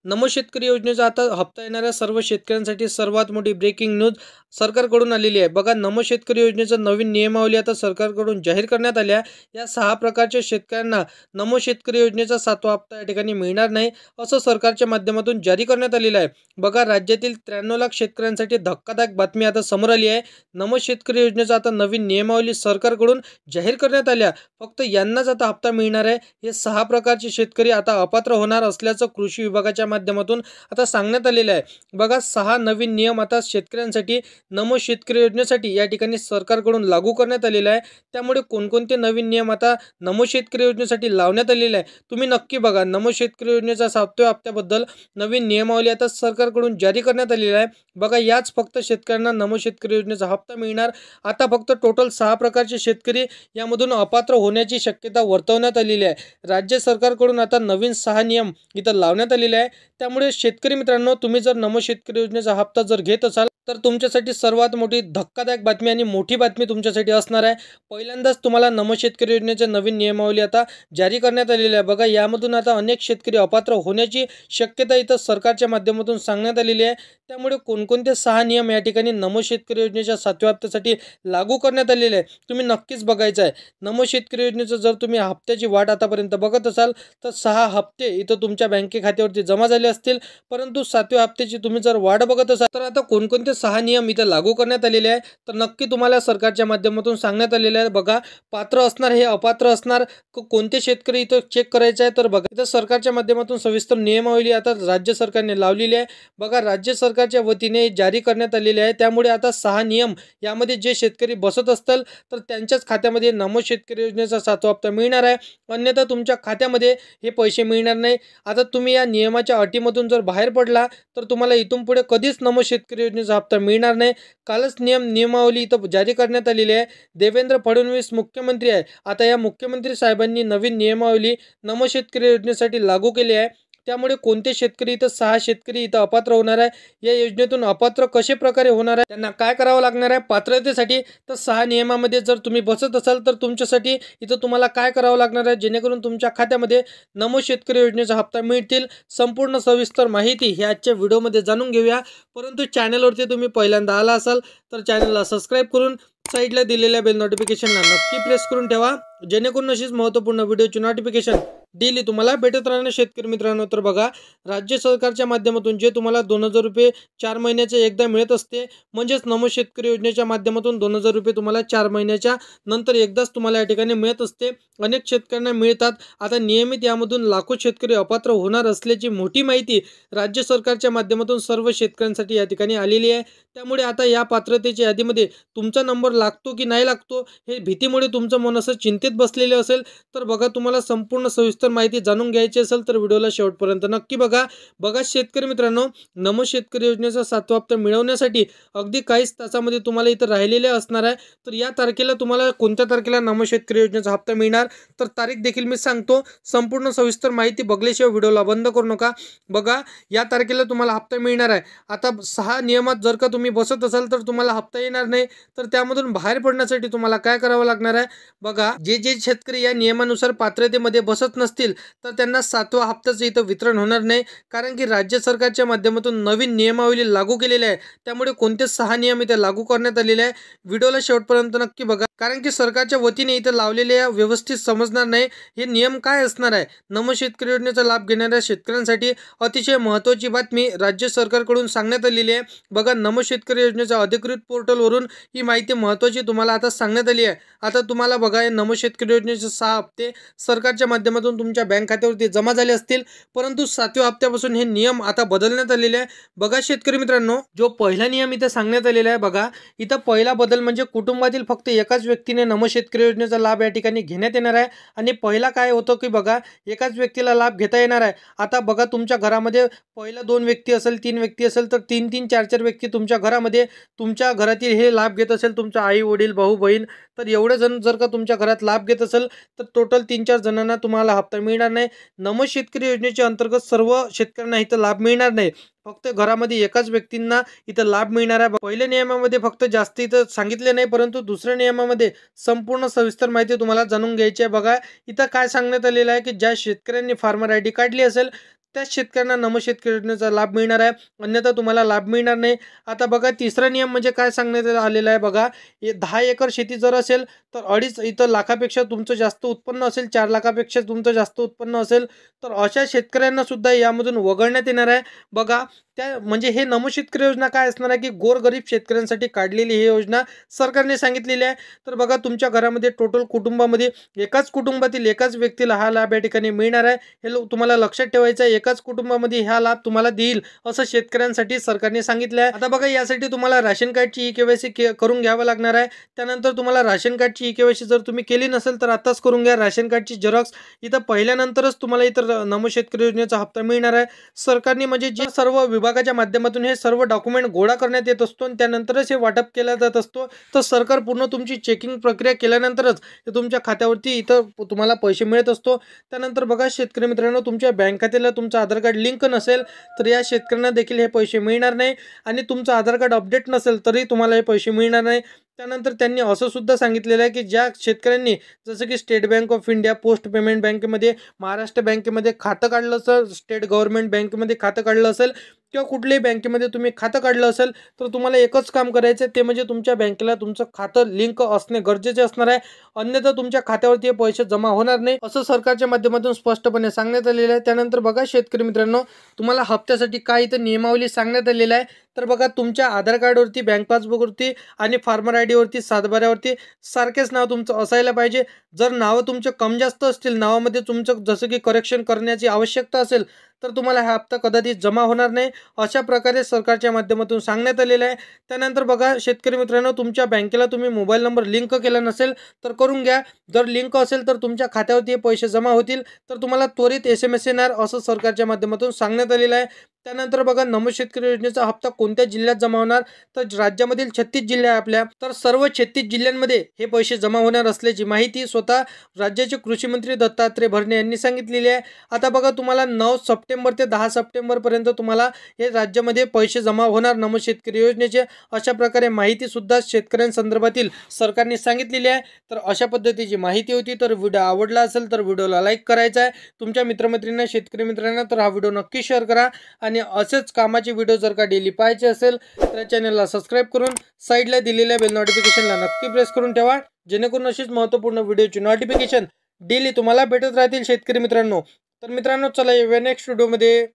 नमो शेतकरी योजनेचा आता हप्ता येणाऱ्या सर्व शेतकऱ्यांसाठी सर्वात मोठी ब्रेकिंग न्यूज सरकारकडून आलेली आहे। बघा, नमो शेतकरी योजनेचा नवीन नियमावली आता सरकारकडून जाहीर करण्यात आल्या। या 6 प्रकारच्या शेतकऱ्यांना नमो शेतकरी योजनेचा 7वा हप्ता या ठिकाणी मिळणार नाही, असं सरकारच्या माध्यमातून जारी करण्यात आलेलं आहे। बघा, राज्यातील 93 लाख शेतकऱ्यांसाठी धक्कादायक बातमी आता समोर आली आहे। नमो शेतकरी योजनेचा आता नवीन नियमावली सरकारकडून जाहीर करण्यात आल्या। फक्त यांनाच आता हप्ता मिळणार आहे। हे 6 प्रकारचे शेतकरी आता अपात्र होणार असल्याचं कृषी विभागाच्या माध्यमातून आता सांगण्यात आलेलं आहे। बघा, 6 नवीन नियम आता शेतकऱ्यांसाठी नमो शेतकरी योजनेसाठी या ठिकाणी सरकारकडून लागू करण्यात आलेला आहे। त्यामुळे कोणकोणते नवीन नियम आता नमो शेतकरी योजनेसाठी लावण्यात आलेले आहे तुम्ही नक्की बघा। नमो शेतकरी योजनेचा 7व्या हप्त्याबद्दल नवीन नियमावली आता सरकारकडून जारी करण्यात आलेली आहे। बघा, याच फक्त शेतकऱ्यांना नमो शेतकरी योजनेचा हप्ता मिळणार। आता फक्त टोटल 6 प्रकारचे शेतकरी यामधून अपात्र होण्याची शक्यता वर्तवण्यात आलेली आहे। राज्य सरकारकडून आता नवीन 6 नियम इथं लावण्यात आलेले आहे। त्यामुळे शेतकरी मित्रांनो, तुम्ही जर नमो शेतकरी योजनेचा हप्ता जर घेत असाल तर तुमच्यासाठी सर्वात मोठी धक्कादायक बातमी आणि मोठी बातमी तुमच्यासाठी असणार आहे। पहिल्यांदाच तुम्हाला नमो शेतकरी योजनेचे नवीन नियमावली आता जारी करण्यात आलेली आहे। बघा, यामधून आता अनेक शेतकरी अपात्र होण्याची शक्यता इथं सरकारच्या माध्यमातून सांगण्यात आलेली आहे। त्यामुळे कोणकोणते 6 नियम या ठिकाणी नमो शेतकरी योजनेच्या 7व्या हप्त्यासाठी लागू करण्यात आलेले आहे तुम्ही नक्कीच बघायचं आहे। नमो शेतकरी योजनेचं जर तुम्ही हप्त्याची वाट आतापर्यंत बघत असाल तर 6 हप्ते इथं तुमच्या बँके खात्यावरती जमा झाले असतील, परंतु 7व्या हप्त्याची तुम्ही जर वाट बघत असाल तर आता कोणकोणते 6 नियम इथं लागू करण्यात आलेले आहे तर नक्की तुम्हाला सरकारच्या माध्यमातून सांगण्यात आलेले आहे। बघा, पात्र असणार हे अपात्र असणार कोणते शेतकरी इथं चेक करायचे आहे तर बघा, इथं सरकारच्या माध्यमातून सविस्तर नियमावली आता राज्य सरकारने लावलेली आहे। बघा, राज्य सरकारच्या वतीने जारी करण्यात आलेले आहे। त्यामुळे आता 6 नियम यामध्ये जे शेतकरी बसत असतील तर त्यांच्याच खात्यामध्ये नमो शेतकरी योजनेचा 7वा हप्ता मिळणार आहे, अन्यथा तुमच्या खात्यामध्ये हे पैसे मिळणार नाही। आता तुम्ही या नियमाच्या अटीमधून जर बाहेर पडला तर तुम्हाला इथून पुढे कधीच नमो शेतकरी योजनेचा हप्ता मिळणार नाही। कालच नियमावली इथं जारी करण्यात आलेली आहे। देवेंद्र फडणवीस मुख्यमंत्री आहे। आता या मुख्यमंत्री साहेबांनी नवीन नियमावली नमो शेतकरी योजनेसाठी लागू केली आहे। त्यामुळे कोणते शेतकरी इथं 6 शेतकरी इथं अपात्र होणार आहे, या योजनेतून अपात्र कशा प्रकारे होणार आहे, त्यांना काय करावं लागणार आहे पात्रतेसाठी, तर 6 नियमामध्ये जर तुम्ही बसत असाल तर तुमच्यासाठी इथं तुम्हाला काय करावं लागणार आहे जेणेकरून तुमच्या खात्यामध्ये नमो शेतकरी योजनेचा हप्ता मिळतील। संपूर्ण सविस्तर माहिती ही आजच्या व्हिडिओमध्ये जाणून घेऊया। परंतु चॅनलवरती तुम्ही पहिल्यांदा आला असाल तर चॅनलला सबस्क्राईब करून साईडला दिलेल्या बेल नोटिफिकेशनला नक्की प्रेस करून ठेवा, जेणेकरून अशीच महत्त्वपूर्ण व्हिडिओची नोटिफिकेशन डेली तुम्हाला भेटत राहणार शेतकरी मित्रांनो। तर बघा, राज्य सरकारच्या माध्यमातून जे तुम्हाला 2000 रुपये 4 महिन्याचे एकदा मिळत असते, म्हणजेच नमो शेतकरी योजनेच्या माध्यमातून 2000 रुपये तुम्हाला 4 महिन्याच्या नंतर एकदाच तुम्हाला या ठिकाणी मिळत असते। अनेक शेतकऱ्यांना मिळतात। आता नियमित यामधून लाखो शेतकरी अपात्र होणार असल्याची मोठी माहिती राज्य सरकारच्या माध्यमातून सर्व शेतकऱ्यांसाठी या ठिकाणी आलेली आहे। त्यामुळे आता या पात्रतेच्या यादीमध्ये तुमचा नंबर लागतो की नाही लागतो हे भीतीमुळे तुमचं मन असं चिंतेत बसलेले असेल तर बघा, तुम्हाला संपूर्ण सविस्तर माहिती जाणून घ्यायची असेल तर व्हिडिओला शेवटपर्यंत नक्की बघा। शेतकरी मित्रांनो, नमो शेतकरी योजनेचा 7वा हप्ता मिळवण्यासाठी अगदी काहीच तासामध्ये तुम्हाला इथं राहिलेले असणार आहे। तर या तारखेला तुम्हाला कोणत्या तारखेला नमो शेतकरी योजनेचा हप्ता मिळणार तर तारीख देखील मी सांगतो। संपूर्ण सविस्तर माहिती बघल्याशिवाय व्हिडिओला बंद करू नका। बघा, या तारखेला तुम्हाला हप्ता मिळणार आहे। आता 6 नियमात जर का तुम्ही बसत असाल तर तुम्हाला हप्ता येणार नाही, तर त्यामधून बाहेर पडण्यासाठी तुम्हाला काय करावं लागणार आहे बघा, जे शेतकरी या नियमानुसार पात्रतेमध्ये बसत नसतील तर त्यांना 7वा हप्त्याचं इथं वितरण होणार नाही, कारण की राज्य सरकारच्या माध्यमातून नवीन नियमावली लागू केलेली आहे। त्यामुळे कोणते 6 नियम इथे लागू करण्यात आलेले आहे व्हिडिओला शेवटपर्यंत नक्की बघा, कारण की सरकारच्या वतीने इथं लावलेले व्यवस्थित समजणार नाही हे नियम काय असणार आहे। नमो शेतकरी योजनेचा लाभ घेणाऱ्या शेतकऱ्यांसाठी अतिशय महत्त्वाची बातमी राज्य सरकारकडून सांगण्यात आलेली आहे। बघा, नमो शेतकरी योजनेच्या अधिकृत पोर्टलवरून ही माहिती महत्त्वाची तुम्हाला आता सांगण्यात आली आहे। आता तुम्हाला बघा, नमो शेतकरी योजनेचे 6 हप्ते सरकारच्या माध्यमातून तुमच्या बँक खात्यावरती जमा झाले असतील, परंतु 7व्या हप्त्यापासून हे नियम आता बदलण्यात आलेले आहे। बघा शेतकरी मित्रांनो, जो पहिला नियम इथे सांगण्यात आलेला आहे बघा, इथं पहिला बदल म्हणजे कुटुंबातील फक्त एकाच व्यक्तीने नमो शेतकरी योजनेचा लाभ या ठिकाणी घेण्यात येणार आहे। आणि पहिला काय होतं की बघा, एकाच व्यक्तीला लाभ घेता येणार आहे। आता बघा, तुमच्या घरामध्ये पहिला 2 व्यक्ती असेल, 3 व्यक्ती असेल तर 3-3, 4-4 व्यक्ती तुमच्या घरामध्ये तुमच्या घरातील हे लाभ घेत असेल, तुमच्या आई वडील भाऊ बहीण, तर एवढे जण जर का तुमच्या घरात लाभ घेत असेल तर टोटल 3-4 जणांना तुम्हाला हप्ता मिळणार नाही। नमो शेतकरी योजनेच्या अंतर्गत सर्व शेतकऱ्यांना इथं लाभ मिळणार नाही, फक्त घरामध्ये एकाच व्यक्तींना इथं लाभ मिळणार आहे। पहिल्या नियमामध्ये फक्त जास्त इथं सांगितले नाही, परंतु दुसऱ्या नियमामध्ये संपूर्ण सविस्तर माहिती तुम्हाला जाणून घ्यायची आहे। बघा, इथं काय सांगण्यात आलेलं आहे की ज्या शेतकऱ्यांनी फार्मर आयडी काढली असेल त्याच शेतकऱ्यांना नमो शेतकरी योजनेचा लाभ मिळणार आहे, अन्यथा तुम्हाला लाभ मिळणार नाही. आता बघा तिसरा नियम म्हणजे काय सांगण्यात आलेला आहे बघा, 10 एकर शेती जर असेल तर 2.5 इथं लाखापेक्षा तुमचं जास्त उत्पन्न असेल, 4 लाखापेक्षा तुमचं जास्त उत्पन्न असेल तर अशा शेतकऱ्यांना सुद्धा यामधून वगळण्यात येणार आहे. बघा त्या म्हणजे हे नमो शेतकरी योजना काय असणार आहे की गोरगरीब शेतकऱ्यांसाठी काढलेली ही योजना सरकारने सांगितलेली आहे. तर बघा तुमच्या घरामध्ये टोटल कुटुंबामध्ये एकाच कुटुंबातील एकाच व्यक्तीला हा लाभ या ठिकाणी मिळणार आहे. हे तुम्हाला लक्षात ठेवायचं आहे, एकाच कुटुंबामध्ये हा लाभ तुम्हाला देईल असं शेतकऱ्यांसाठी सरकारने सांगितलं आहे. आता बघा यासाठी तुम्हाला राशन कार्डची ई-केवायसी करून घ्यावं लागणार आहे. त्यानंतर तुम्हाला राशन कार्डची ई-केवायसी जर तुम्ही केली नसेल तर आताच करून घ्या. राशन कार्डची झेरॉक्स इथं पहिल्यानंतरच तुम्हाला इतर नमो शेतकरी योजनेचा हप्ता मिळणार आहे. सरकारने म्हणजे जे सर्व विभागाच्या माध्यमातून हे सर्व डॉक्युमेंट गोळा करण्यात येत असतो आणि त्यानंतरच हे वाटप केला जात असतो. तर सरकार पूर्ण तुमची चेकिंग प्रक्रिया केल्यानंतरच ते तुमच्या खात्यावरती इथं तुम्हाला पैसे मिळत असतो. त्यानंतर बघा शेतकरी मित्रांनो, तुमच्या बँक खात्याला तुमचं आधार कार्ड लिंक नसेल तर या शेतकऱ्यांना देखील हे पैसे मिळणार नाही आणि तुमचं आधार कार्ड अपडेट नसेल तरी तुम्हाला हे पैसे मिळणार नाही. त्यानंतर त्यांनी असं सुद्धा सांगितलेलं आहे की ज्या शेतकऱ्यांनी जसं की state bank of India, post payment बँकेमध्ये, महाराष्ट्र बँकेमध्ये खातं काढलं असेल, स्टेट गव्हर्नमेंट बँकेमध्ये खातं काढलं असेल किंवा कुठल्याही बँकेमध्ये तुम्ही खातं काढलं असेल तर तुम्हाला एकच काम करायचं आहे, ते म्हणजे तुमच्या बँकेला तुमचं खातं लिंक असणे गरजेचे असणार आहे, अन्यथा तुमच्या खात्यावरती हे पैसे जमा होणार नाही असं सरकारच्या माध्यमातून स्पष्टपणे सांगण्यात आलेलं आहे. त्यानंतर बघा शेतकरी मित्रांनो, तुम्हाला हप्त्यासाठी काय इथं नियमावली सांगण्यात आलेली आहे. तर बघा तुमच्या आधार कार्डवरती, बँक पासबुकवरती आणि फार्मर आय डीवरती, सातबाऱ्यावरती सारखेच नाव तुमचं असायला पाहिजे. जर नावं तुमचे कम जास्त असतील, नावामध्ये तुमचं जसं की करेक्शन करण्याची आवश्यकता असेल तर तुम्हाला हा हप्ता कदाचित जमा होणार नाही, अशा प्रकारे सरकारच्या माध्यमातून सांगण्यात आलेलं आहे. त्यानंतर बघा शेतकरी मित्रांनो, तुमच्या बँकेला तुम्ही मोबाईल नंबर लिंक केला नसेल तर करून घ्या. जर लिंक असेल तर तुमच्या खात्यावरती हे पैसे जमा होतील, तर तुम्हाला त्वरित SMS येणार असं सरकारच्या माध्यमातून सांगण्यात आलेलं आहे. त्यानंतर बघा नमो शेतकरी योजनेचा हप्ता कोणत्या जिल्ह्यात जमा होणार, तर राज्यामधील 36 जिल्हे आहे आपल्या, तर सर्व 36 जिल्ह्यांमध्ये हे पैसे जमा होणार असल्याची माहिती स्वतः राज्याचे कृषी मंत्री दत्तात्रय भरणे यांनी सांगितलेली आहे. आता बघा तुम्हाला 9 सप्टेंबर ते 10 सप्टेंबर पर्यंत तुम्हाला हे राज्यामध्ये पैसे जमा होणार नमो शेतकरी योजनेचे, अशा प्रकारे माहिती सुद्धा शेतकऱ्यांसंदर्भातील सरकारने सांगितलेली आहे. तर अशा पद्धतीची माहिती होती. तर व्हिडिओ आवडला असेल तर व्हिडिओला लाईक करायचा आहे, तुमच्या मित्रमैत्रिणींना, शेतकरी मित्रांना तर हा व्हिडिओ नक्की शेअर करा आणि असेच कामाचे व्हिडिओ जर का डेली पाहायचे असेल तर चॅनलला सबस्क्राईब करून साईडला दिलेल्या बेल नोटिफिकेशनला नक्की प्रेस करून ठेवा, जेणेकरून अशीच महत्त्वपूर्ण व्हिडिओची नोटिफिकेशन डेली तुम्हाला भेटत राहतील शेतकरी मित्रांनो. तर मित्रांनो चला येऊया नेक्स्ट व्हिडिओमध्ये.